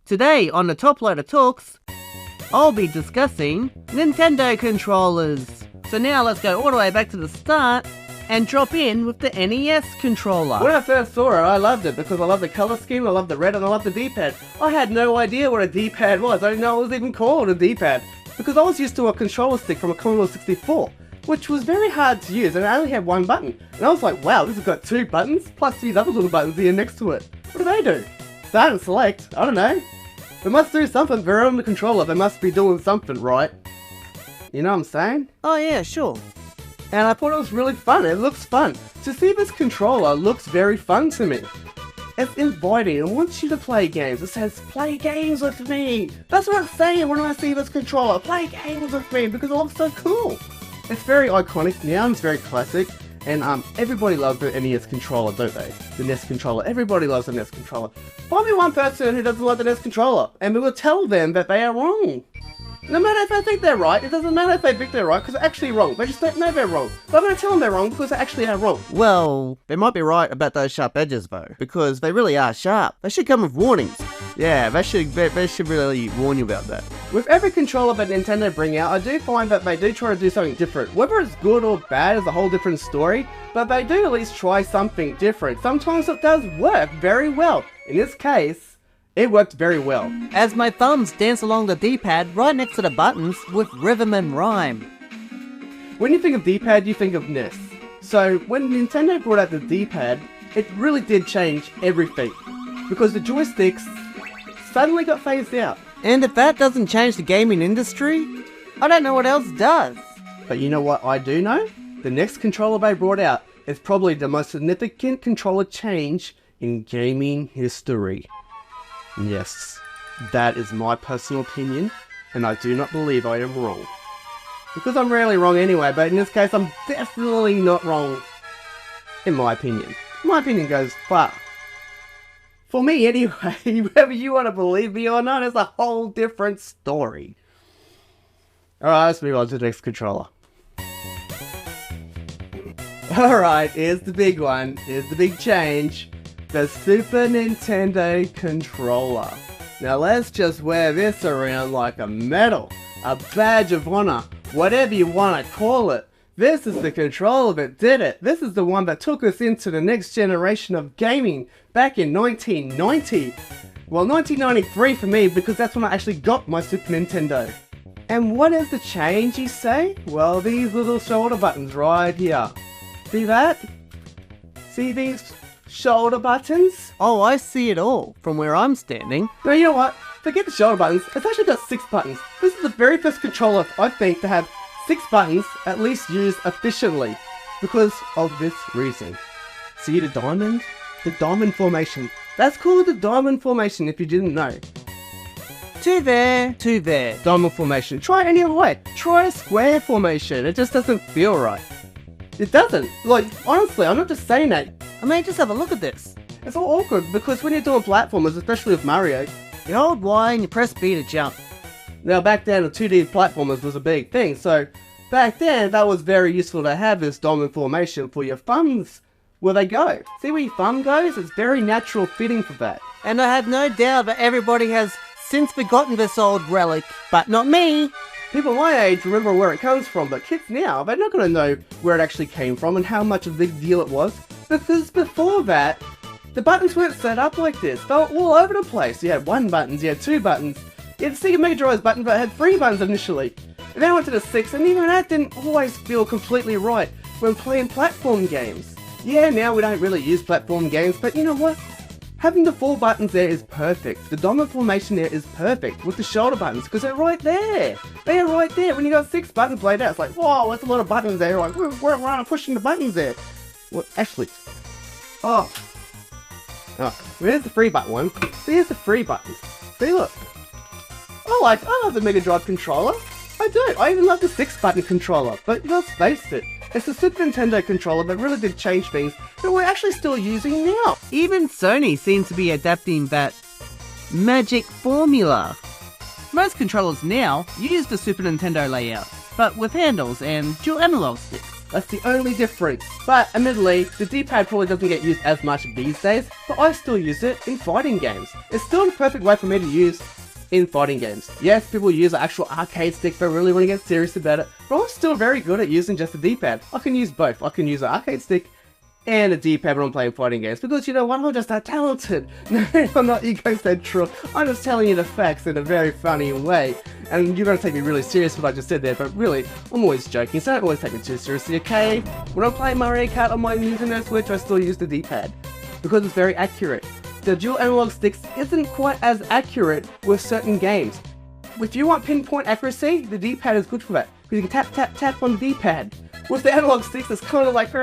Today on the Top Loader Talks, I'll be discussing Nintendo controllers. So now let's go all the way back to the start and drop in with the NES controller. When I first saw it, I loved it because I love the colour scheme, I love the red, and I love the D-pad. I had no idea what a D-pad was. I didn't know it was even called a D-pad because I was used to a controller stick from a Commodore 64, which was very hard to use and it only had one button. And I was like, wow, this has got two buttons plus these other little buttons here next to it. What do they do? Start and select? I don't know. They must do something. They're on the controller. They must be doing something, right? You know what I'm saying? Oh yeah, sure. And I thought it was really fun. It looks fun. To see this controller looks very fun to me. It's inviting. It wants you to play games. It says, play games with me. That's what I'm saying when I see this controller. Play games with me because it looks so cool. It's very iconic now. It's very classic. And everybody loves the NES controller, don't they? The NES controller. Everybody loves the NES controller. Find me one person who doesn't like the NES controller, and we will tell them that they are wrong. No matter if I think they're right, it doesn't matter if they think they're right, because they're actually wrong. They just don't know they're wrong. But I'm going to tell them they're wrong because they actually are wrong. Well, they might be right about those sharp edges, though, because they really are sharp. They should come with warnings. Yeah, they should really warn you about that. With every controller that Nintendo bring out, I do find that they do try to do something different. Whether it's good or bad is a whole different story, but they do at least try something different. Sometimes it does work very well. In this case, it worked very well. As my thumbs dance along the D-pad right next to the buttons with rhythm and rhyme. When you think of D-pad, you think of NES. So when Nintendo brought out the D-pad, it really did change everything. Because the joysticks suddenly got phased out. And if that doesn't change the gaming industry, I don't know what else does. But you know what I do know? The next controller they brought out is probably the most significant controller change in gaming history. Yes, that is my personal opinion, and I do not believe I am wrong. Because I'm rarely wrong anyway, but in this case I'm definitely not wrong, in my opinion. My opinion goes far. For me anyway, whether you want to believe me or not is a whole different story. Alright, let's move on to the next controller. Alright, here's the big one, here's the big change. The Super Nintendo controller. Now let's just wear this around like a medal, a badge of honor, whatever you want to call it. This is the controller that did it. This is the one that took us into the next generation of gaming back in 1990. Well, 1993 for me, because that's when I actually got my Super Nintendo. And what is the change, you say? Well, these little shoulder buttons right here. See that? See these shoulder buttons? Oh, I see it all from where I'm standing. No, you know what? Forget the shoulder buttons. It's actually got 6 buttons. This is the very first controller, I think, to have 6 buttons at least used efficiently because of this reason. See the diamond? The diamond formation. That's called the diamond formation if you didn't know. Two there, diamond formation. Try any other way. Try a square formation. It just doesn't feel right. It doesn't. Like, honestly, I'm not just saying that. I mean, just have a look at this. It's all awkward because when you're doing platformers, especially with Mario, you hold Y and you press B to jump. Now back then, the 2D platformers was a big thing, so back then that was very useful to have this diamond formation for your thumbs where they go. See where your thumb goes? It's very natural fitting for that. And I have no doubt that everybody has since forgotten this old relic, but not me. People my age remember where it comes from, but kids now, they're not going to know where it actually came from and how much of a big deal it was. Because before that, the buttons weren't set up like this. They were all over the place. You had 1 button, you had 2 buttons. You had the Sega Mega Drive's button, but it had 3 buttons initially. And then I went to the 6, and even that didn't always feel completely right when playing platform games. Yeah, now we don't really use platform games, but you know what? Having the 4 buttons there is perfect. The diamond formation there is perfect with the shoulder buttons, because they're right there. They are right there. When you got 6 buttons laid out, it's like, whoa, that's a lot of buttons there. Like, we're around pushing the buttons there. Well, actually, oh, where's the 3 button one? See, here's the 3 buttons. See, look. I love the Mega Drive controller. I do. I even love the 6 button controller. But let's face it, it's the Super Nintendo controller that really did change things that we're actually still using now. Even Sony seems to be adapting that magic formula. Most controllers now use the Super Nintendo layout, but with handles and dual analog sticks. That's the only difference. But admittedly, the D-pad probably doesn't get used as much these days, but I still use it in fighting games. It's still the perfect way for me to use in fighting games. Yes, people use an actual arcade stick if they really want to get serious about it, but I'm still very good at using just a D-pad. I can use both. I can use an arcade stick and a D-pad when I'm playing fighting games, because you know what, I'm just that talented. No, I'm not egocentric. I'm just telling you the facts in a very funny way. And you're going to take me really serious what I just said there, but really, I'm always joking, so don't always take me too seriously, okay? When I'm playing Mario Kart on my Nintendo Switch, I still use the D-pad, because it's very accurate. The dual analog sticks isn't quite as accurate with certain games. If you want pinpoint accuracy, the D-pad is good for that, because you can tap, tap, tap on the D-pad. With the analog sticks, it's kind of like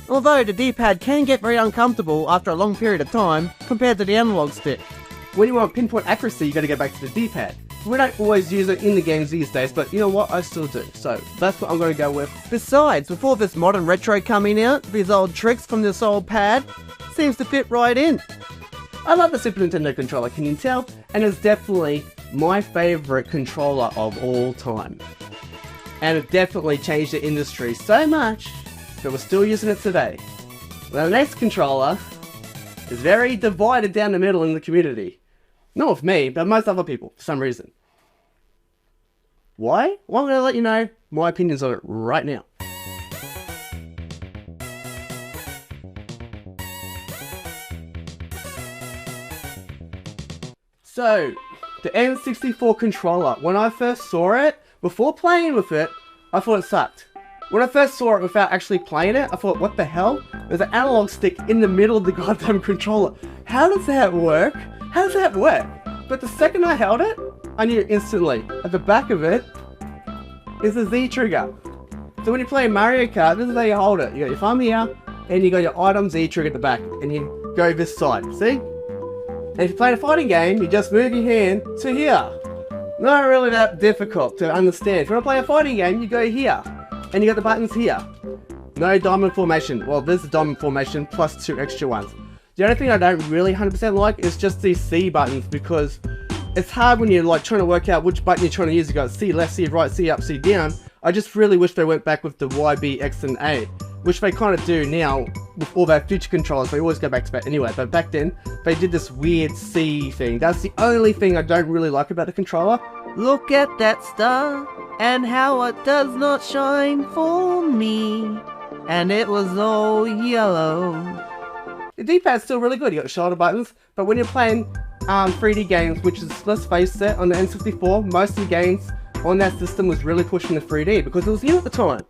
Although the D-pad can get very uncomfortable after a long period of time compared to the analog stick. When you want pinpoint accuracy, you got to go back to the D-pad. We don't always use it in the games these days, but you know what, I still do, so that's what I'm going to go with. Besides, with all this modern retro coming out, these old tricks from this old pad seems to fit right in. I love the Super Nintendo controller, can you tell? And it's definitely my favourite controller of all time. And it definitely changed the industry so much that we're still using it today. The next controller is very divided down the middle in the community. Not with me, but most other people, for some reason. Why? Well, I'm going to let you know my opinions on it right now. So, the N64 controller, when I first saw it, before playing with it, I thought it sucked. When I first saw it without actually playing it, I thought, what the hell? There's an analog stick in the middle of the goddamn controller. How does that work? How does that work? But the second I held it, I knew instantly. At the back of it is a Z trigger. So when you play Mario Kart, this is how you hold it. You got your thumb here, and you got your item Z trigger at the back, and you go this side, see? And if you play a fighting game, you just move your hand to here. Not really that difficult to understand. If you want to play a fighting game, you go here. And you got the buttons here. No diamond formation. Well, there's a diamond formation plus 2 extra ones. The only thing I don't really 100% like is just these C buttons, because it's hard when you're like trying to work out which button you're trying to use. You got C left, C right, C up, C down. I just really wish they went back with the Y, B, X, and A, which they kind of do now with all their future controllers. They always go back to that anyway, but back then they did this weird C thing. That's the only thing I don't really like about the controller. Look at that star, and how it does not shine for me, and it was all yellow. The D-pad's still really good. You got the shoulder buttons, but when you're playing 3D games, which is, let's face it, on the N64, most of the games on that system was really pushing the 3D, because it was new at the time.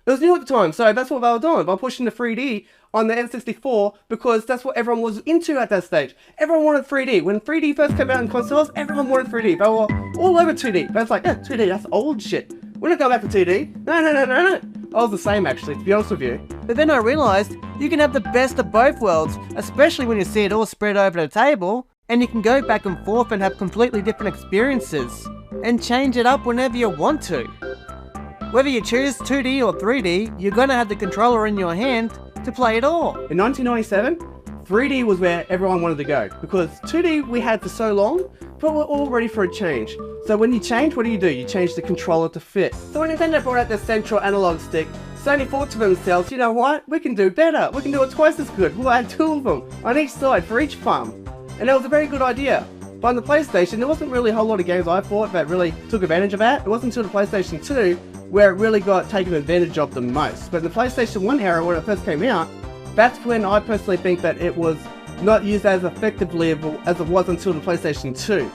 It was new at the time, so that's what they were doing, by pushing the 3D on the N64, because that's what everyone was into at that stage. Everyone wanted 3D. When 3D first came out in consoles, everyone wanted 3D. They were all over 2D. But it's like, 2D, that's old shit. We're not going back to 2D. No. I was the same, actually, to be honest with you. But then I realised you can have the best of both worlds, especially when you see it all spread over the table, and you can go back and forth and have completely different experiences, and change it up whenever you want to. Whether you choose 2D or 3D, you're going to have the controller in your hand to play it all. In 1997, 3D was where everyone wanted to go, because 2D we had for so long, but we're all ready for a change. So when you change, what do? You change the controller to fit. So when Nintendo brought out the central analog stick, Sony thought to themselves, you know what, we can do better, we can do it twice as good, we'll add 2 of them on each side for each thumb. And that was a very good idea. But on the PlayStation, there wasn't really a whole lot of games I thought that really took advantage of that. It wasn't until the PlayStation 2 where it really got taken advantage of the most. But in the PlayStation 1 era, when it first came out, that's when I personally think that it was not used as effectively as it was until the PlayStation 2.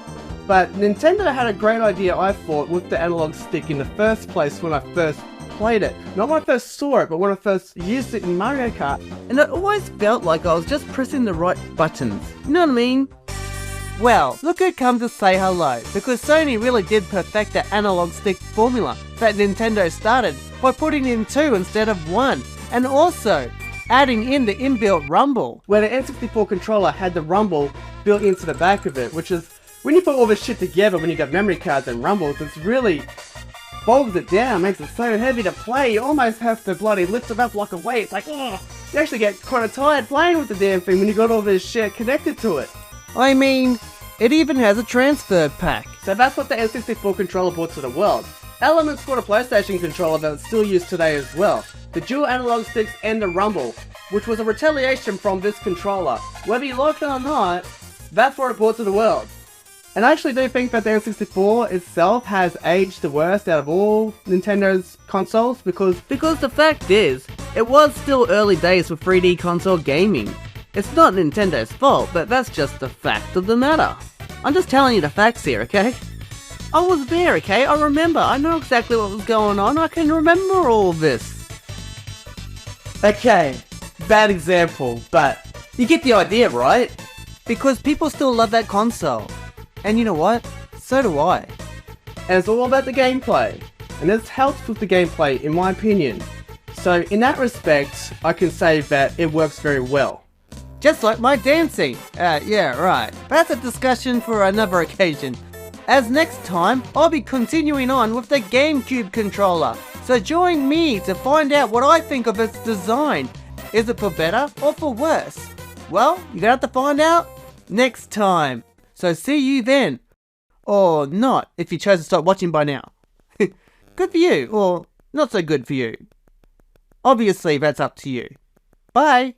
But Nintendo had a great idea, I thought, with the analog stick in the first place when I first played it. Not when I first saw it, but when I first used it in Mario Kart. And it always felt like I was just pressing the right buttons. You know what I mean? Well, look who come to say hello, because Sony really did perfect the analog stick formula that Nintendo started by putting in 2 instead of 1, and also adding in the inbuilt rumble, where the N64 controller had the rumble built into the back of it, which is, when you put all this shit together, when you got memory cards and rumbles, it's really bogs it down, makes it so heavy to play. You almost have to bloody lift it up like a weight. It's like, oh, you actually get kind of tired playing with the damn thing when you got all this shit connected to it. I mean, it even has a transfer pack. So that's what the N64 controller brought to the world. elements for the PlayStation controller that's still used today as well. The dual analog sticks and the rumble, which was a retaliation from this controller. Whether you like it or not, that's what it brought to the world. And I actually do think that the N64 itself has aged the worst out of all Nintendo's consoles because the fact is, it was still early days for 3D console gaming. It's not Nintendo's fault, but that's just the fact of the matter. I'm just telling you the facts here, okay? I was there, okay? I remember. I know exactly what was going on. I can remember all of this. Okay, bad example, but you get the idea, right? Because people still love that console. And you know what? So do I. And it's all about the gameplay. And this helps with the gameplay, in my opinion. So in that respect, I can say that it works very well. Just like my dancing. Yeah, right. But that's a discussion for another occasion. As next time, I'll be continuing on with the GameCube controller. So join me to find out what I think of its design. Is it for better or for worse? Well, you're gonna have to find out next time. So see you then. Or not, if you chose to stop watching by now. Good for you, or not so good for you. Obviously, that's up to you. Bye.